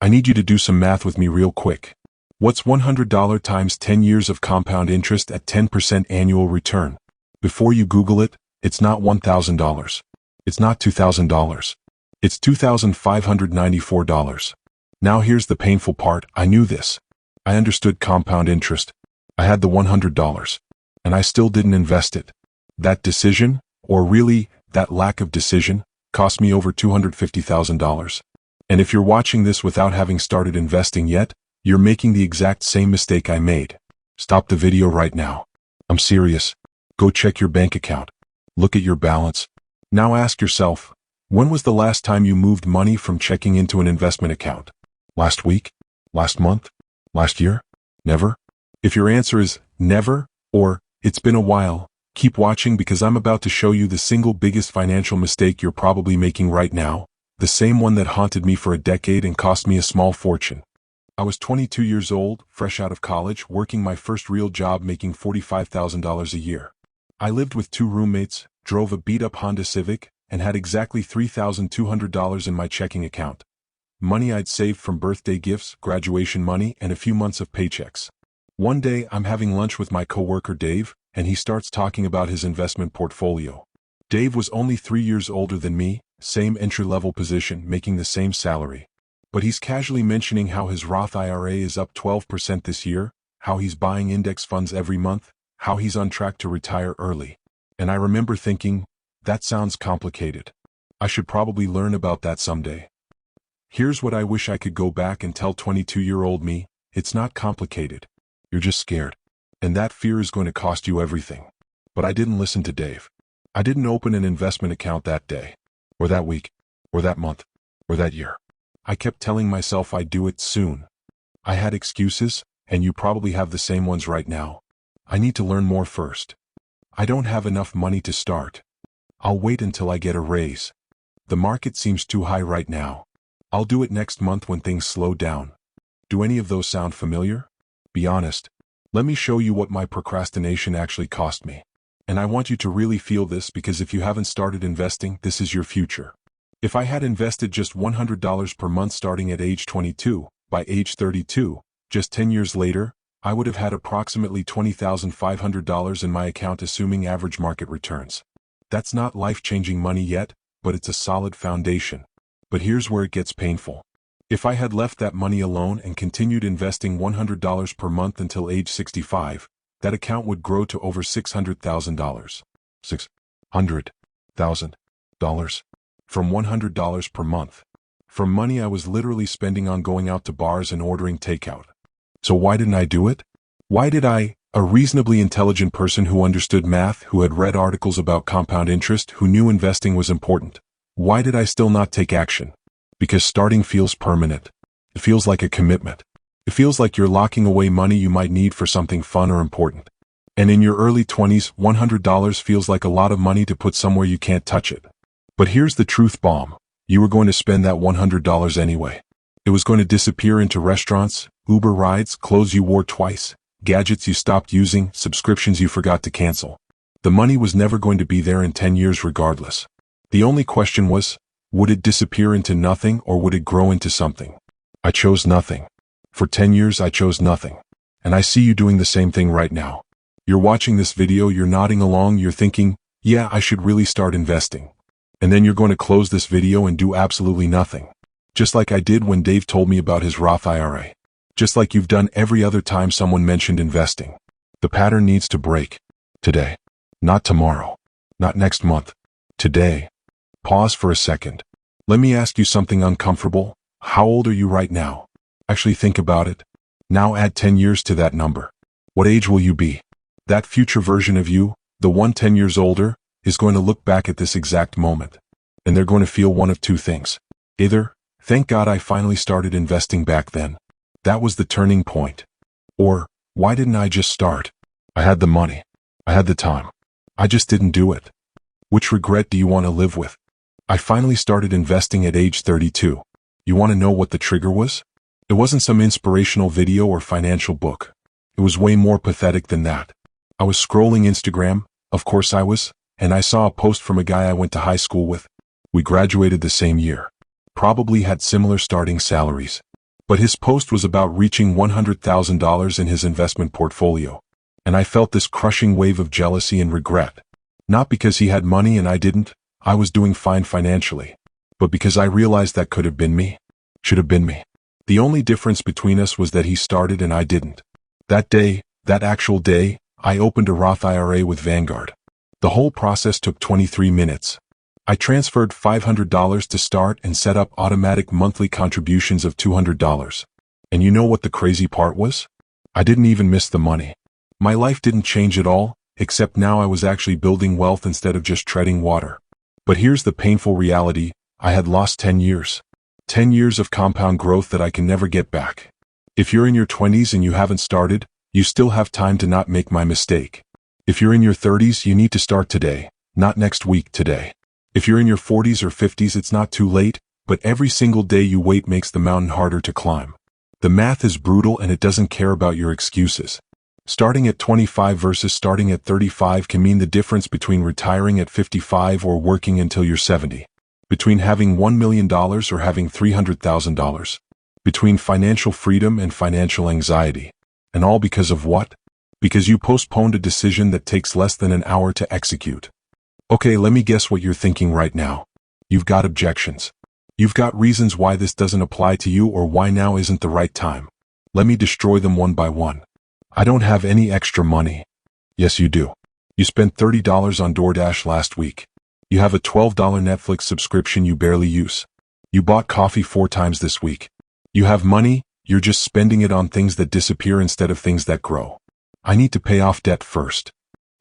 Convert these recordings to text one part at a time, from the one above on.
I need you to do some math with me real quick. What's $100 times 10 years of compound interest at 10% annual return? Before you Google it, it's not $1,000. It's not $2,000. It's $2,594. Now here's the painful part. I knew this. I understood compound interest. I had the $100. And I still didn't invest it. That decision, or really, that lack of decision, cost me over $250,000. And if you're watching this without having started investing yet, you're making the exact same mistake I made. Stop the video right now. I'm serious. Go check your bank account. Look at your balance. Now ask yourself, when was the last time you moved money from checking into an investment account? Last week? Last month? Last year? Never? If your answer is never, or it's been a while, keep watching because I'm about to show you the single biggest financial mistake you're probably making right now, the same one that haunted me for a decade and cost me a small fortune. I was 22 years old, fresh out of college, working my first real job making $45,000 a year. I lived with 2 roommates, drove a beat-up Honda Civic, and had exactly $3,200 in my checking account. Money I'd saved from birthday gifts, graduation money, and a few months of paychecks. One day, I'm having lunch with my coworker Dave, and he starts talking about his investment portfolio. Dave was only 3 years older than me, same entry-level position, making the same salary. But he's casually mentioning how his Roth IRA is up 12% this year, how he's buying index funds every month, how he's on track to retire early. And I remember thinking, that sounds complicated. I should probably learn about that someday. Here's what I wish I could go back and tell 22-year-old me, it's not complicated. You're just scared. And that fear is going to cost you everything. But I didn't listen to Dave. I didn't open an investment account that day, or that week, or that month, or that year. I kept telling myself I'd do it soon. I had excuses, and you probably have the same ones right now. I need to learn more first. I don't have enough money to start. I'll wait until I get a raise. The market seems too high right now. I'll do it next month when things slow down. Do any of those sound familiar? Be honest. Let me show you what my procrastination actually cost me. And I want you to really feel this because if you haven't started investing, this is your future. If I had invested just $100 per month starting at age 22, by age 32, just 10 years later, I would have had approximately $20,500 in my account assuming average market returns. That's not life-changing money yet, but it's a solid foundation. But here's where it gets painful. If I had left that money alone and continued investing $100 per month until age 65, that account would grow to over $600,000. $600,000. From $100 per month. From money I was literally spending on going out to bars and ordering takeout. So why didn't I do it? Why did I, a reasonably intelligent person who understood math, who had read articles about compound interest, who knew investing was important, why did I still not take action? Because starting feels permanent. It feels like a commitment. It feels like you're locking away money you might need for something fun or important. And in your early 20s, $100 feels like a lot of money to put somewhere you can't touch it. But here's the truth bomb. You were going to spend that $100 anyway. It was going to disappear into restaurants, Uber rides, clothes you wore twice, gadgets you stopped using, subscriptions you forgot to cancel. The money was never going to be there in 10 years regardless. The only question was, would it disappear into nothing or would it grow into something? I chose nothing. For 10 years I chose nothing. And I see you doing the same thing right now. You're watching this video, you're nodding along, you're thinking, yeah, I should really start investing. And then you're going to close this video and do absolutely nothing. Just like I did when Dave told me about his Roth IRA. Just like you've done every other time someone mentioned investing. The pattern needs to break. Today. Not tomorrow. Not next month. Today. Pause for a second. Let me ask you something uncomfortable. How old are you right now? Actually think about it. Now add 10 years to that number. What age will you be? That future version of you, the one 10 years older, is going to look back at this exact moment. And they're going to feel one of two things. Either, thank God I finally started investing back then. That was the turning point. Or, why didn't I just start? I had the money. I had the time. I just didn't do it. Which regret do you want to live with? I finally started investing at age 32. You want to know what the trigger was? It wasn't some inspirational video or financial book. It was way more pathetic than that. I was scrolling Instagram, of course I was, and I saw a post from a guy I went to high school with. We graduated the same year. Probably had similar starting salaries. But his post was about reaching $100,000 in his investment portfolio. And I felt this crushing wave of jealousy and regret. Not because he had money and I didn't, I was doing fine financially. But because I realized that could have been me. Should have been me. The only difference between us was that he started and I didn't. That day, that actual day, I opened a Roth IRA with Vanguard. The whole process took 23 minutes. I transferred $500 to start and set up automatic monthly contributions of $200. And you know what the crazy part was? I didn't even miss the money. My life didn't change at all, except now I was actually building wealth instead of just treading water. But here's the painful reality, I had lost 10 years. 10 years of compound growth that I can never get back. If you're in your 20s and you haven't started, you still have time to not make my mistake. If you're in your 30s, you need to start today, not next week, today. If you're in your 40s or 50s, it's not too late, but every single day you wait makes the mountain harder to climb. The math is brutal and it doesn't care about your excuses. Starting at 25 versus starting at 35 can mean the difference between retiring at 55 or working until you're 70. Between having $1 million or having $300,000. Between financial freedom and financial anxiety. And all because of what? Because you postponed a decision that takes less than an hour to execute. Okay, let me guess what you're thinking right now. You've got objections. You've got reasons why this doesn't apply to you or why now isn't the right time. Let me destroy them one by one. I don't have any extra money. Yes, you do. You spent $30 on DoorDash last week. You have a $12 Netflix subscription you barely use. You bought coffee 4 times this week. You have money, you're just spending it on things that disappear instead of things that grow. I need to pay off debt first.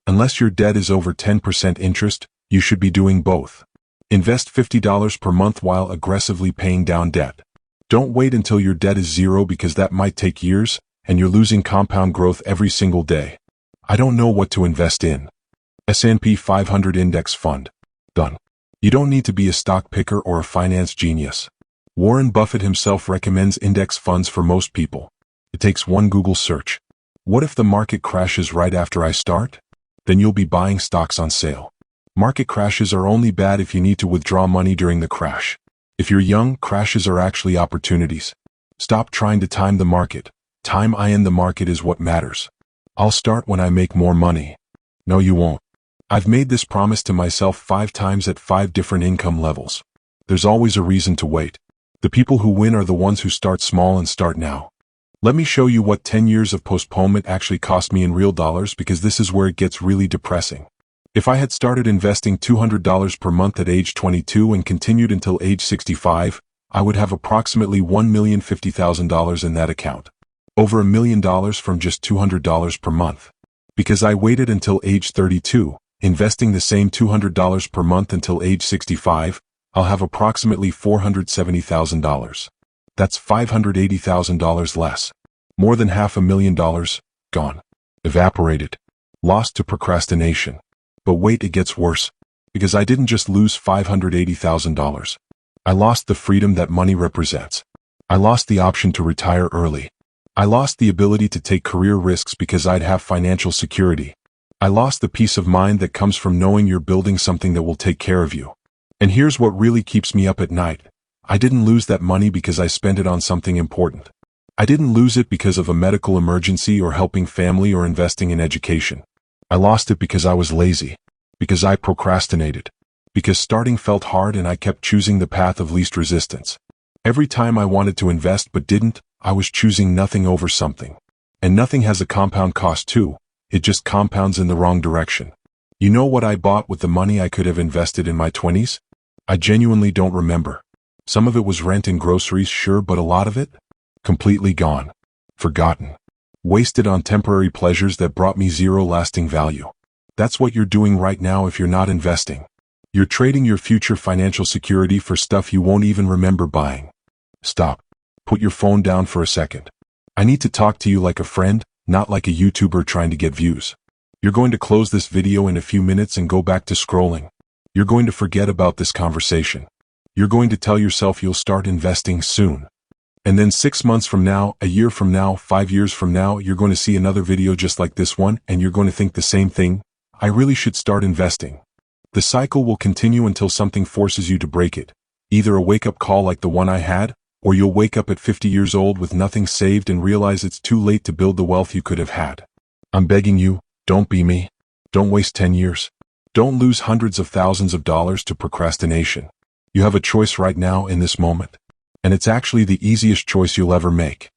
Unless your debt is over 10% interest, you should be doing both. Invest $50 per month while aggressively paying down debt. Don't wait until your debt is zero because that might take years, and you're losing compound growth every single day. I don't know what to invest in. S&P 500 Index Fund. Done. You don't need to be a stock picker or a finance genius. Warren Buffett himself recommends index funds for most people. It takes one Google search. What if the market crashes right after I start? Then you'll be buying stocks on sale. Market crashes are only bad if you need to withdraw money during the crash. If you're young, crashes are actually opportunities. Stop trying to time the market. Time in the market is what matters. I'll start when I make more money. No, you won't. I've made this promise to myself 5 times at 5 different income levels. There's always a reason to wait. The people who win are the ones who start small and start now. Let me show you what 10 years of postponement actually cost me in real dollars, because this is where it gets really depressing. If I had started investing $200 per month at age 22 and continued until age 65, I would have approximately $1,050,000 in that account. Over $1 million from just $200 per month. Because I waited until age 32, investing the same $200 per month until age 65, I'll have approximately $470,000. That's $580,000 less. More than $500,000, gone. Evaporated. Lost to procrastination. But wait, it gets worse. Because I didn't just lose $580,000. I lost the freedom that money represents. I lost the option to retire early. I lost the ability to take career risks because I'd have financial security. I lost the peace of mind that comes from knowing you're building something that will take care of you. And here's what really keeps me up at night. I didn't lose that money because I spent it on something important. I didn't lose it because of a medical emergency or helping family or investing in education. I lost it because I was lazy. Because I procrastinated. Because starting felt hard and I kept choosing the path of least resistance. Every time I wanted to invest but didn't, I was choosing nothing over something. And nothing has a compound cost too. It just compounds in the wrong direction. You know what I bought with the money I could have invested in my 20s? I genuinely don't remember. Some of it was rent and groceries, sure, but a lot of it? Completely gone. Forgotten. Wasted on temporary pleasures that brought me zero lasting value. That's what you're doing right now if you're not investing. You're trading your future financial security for stuff you won't even remember buying. Stop. Put your phone down for a second. I need to talk to you like a friend, not like a YouTuber trying to get views. You're going to close this video in a few minutes and go back to scrolling. You're going to forget about this conversation. You're going to tell yourself you'll start investing soon. And then 6 months from now, a year from now, 5 years from now, you're going to see another video just like this one, and you're going to think the same thing. I really should start investing. The cycle will continue until something forces you to break it. Either a wake-up call like the one I had, Or you'll wake up at 50 years old with nothing saved and realize it's too late to build the wealth you could have had. I'm begging you, don't be me. Don't waste 10 years. Don't lose hundreds of thousands of dollars to procrastination. You have a choice right now in this moment. And it's actually the easiest choice you'll ever make.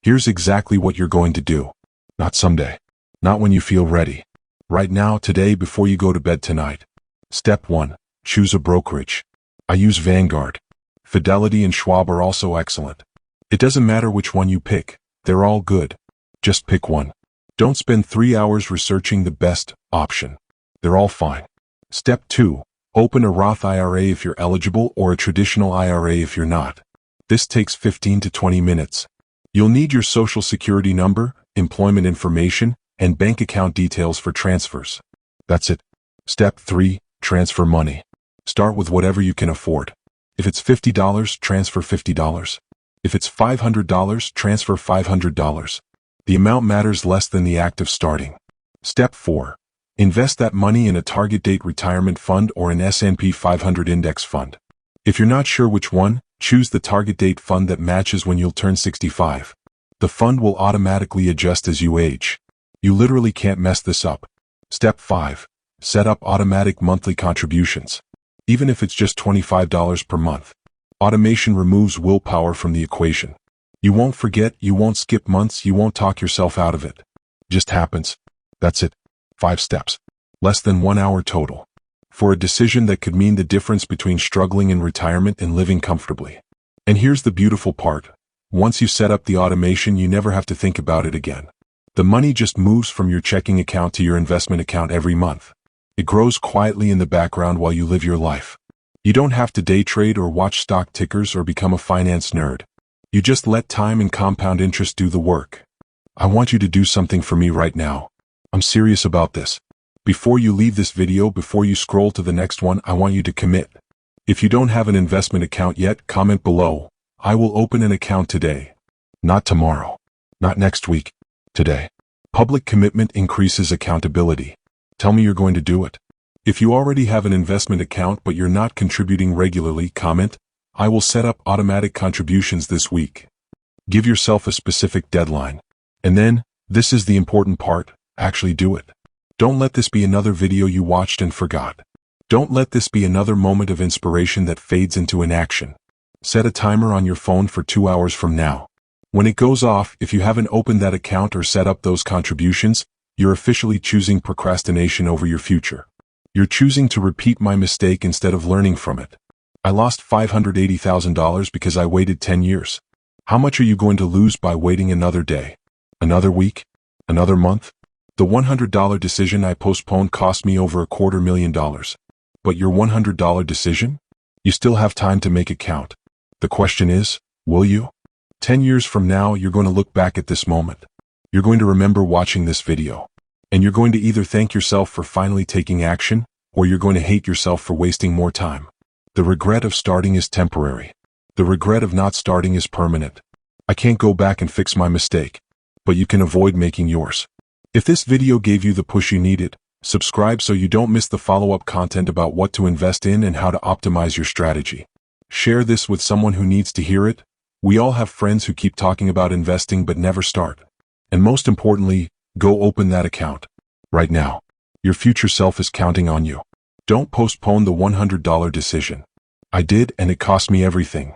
Here's exactly what you're going to do. Not someday. Not when you feel ready. Right now, today, before you go to bed tonight. Step 1. Choose a brokerage. I use Vanguard. Fidelity and Schwab are also excellent. It doesn't matter which one you pick. They're all good. Just pick one. Don't spend 3 hours researching the best option. They're all fine. Step 2. Open a Roth IRA if you're eligible or a traditional IRA if you're not. This takes 15 to 20 minutes. You'll need your social security number, employment information, and bank account details for transfers. That's it. Step 3. Transfer money. Start with whatever you can afford. If it's $50, transfer $50. If it's $500, transfer $500. The amount matters less than the act of starting. Step 4. Invest that money in a target date retirement fund or an S&P 500 index fund. If you're not sure which one, choose the target date fund that matches when you'll turn 65. The fund will automatically adjust as you age. You literally can't mess this up. Step 5. Set up automatic monthly contributions. Even if it's just $25 per month. Automation removes willpower from the equation. You won't forget, you won't skip months, you won't talk yourself out of it. Just happens. That's it. 5 steps. Less than 1 hour total. For a decision that could mean the difference between struggling in retirement and living comfortably. And here's the beautiful part. Once you set up the automation, you never have to think about it again. The money just moves from your checking account to your investment account every month. It grows quietly in the background while you live your life. You don't have to day trade or watch stock tickers or become a finance nerd. You just let time and compound interest do the work. I want you to do something for me right now. I'm serious about this. Before you leave this video, before you scroll to the next one, I want you to commit. If you don't have an investment account yet, comment below. I will open an account today. Not tomorrow. Not next week. Today. Public commitment increases accountability. Tell me you're going to do it. If you already have an investment account but you're not contributing regularly, comment, I will set up automatic contributions this week. Give yourself a specific deadline. And then, this is the important part, actually do it. Don't let this be another video you watched and forgot. Don't let this be another moment of inspiration that fades into inaction. Set a timer on your phone for 2 hours from now. When it goes off, if you haven't opened that account or set up those contributions, you're officially choosing procrastination over your future. You're choosing to repeat my mistake instead of learning from it. I lost $580,000 because I waited 10 years. How much are you going to lose by waiting another day? Another week? Another month? The $100 decision I postponed cost me over $250,000. But your $100 decision? You still have time to make it count. The question is, will you? 10 years from now, you're going to look back at this moment. You're going to remember watching this video. And you're going to either thank yourself for finally taking action, or you're going to hate yourself for wasting more time. The regret of starting is temporary. The regret of not starting is permanent. I can't go back and fix my mistake, but you can avoid making yours. If this video gave you the push you needed, subscribe so you don't miss the follow-up content about what to invest in and how to optimize your strategy. Share this with someone who needs to hear it. We all have friends who keep talking about investing but never start. And most importantly, go open that account. Right now. Your future self is counting on you. Don't postpone the $100 decision. I did, and it cost me everything.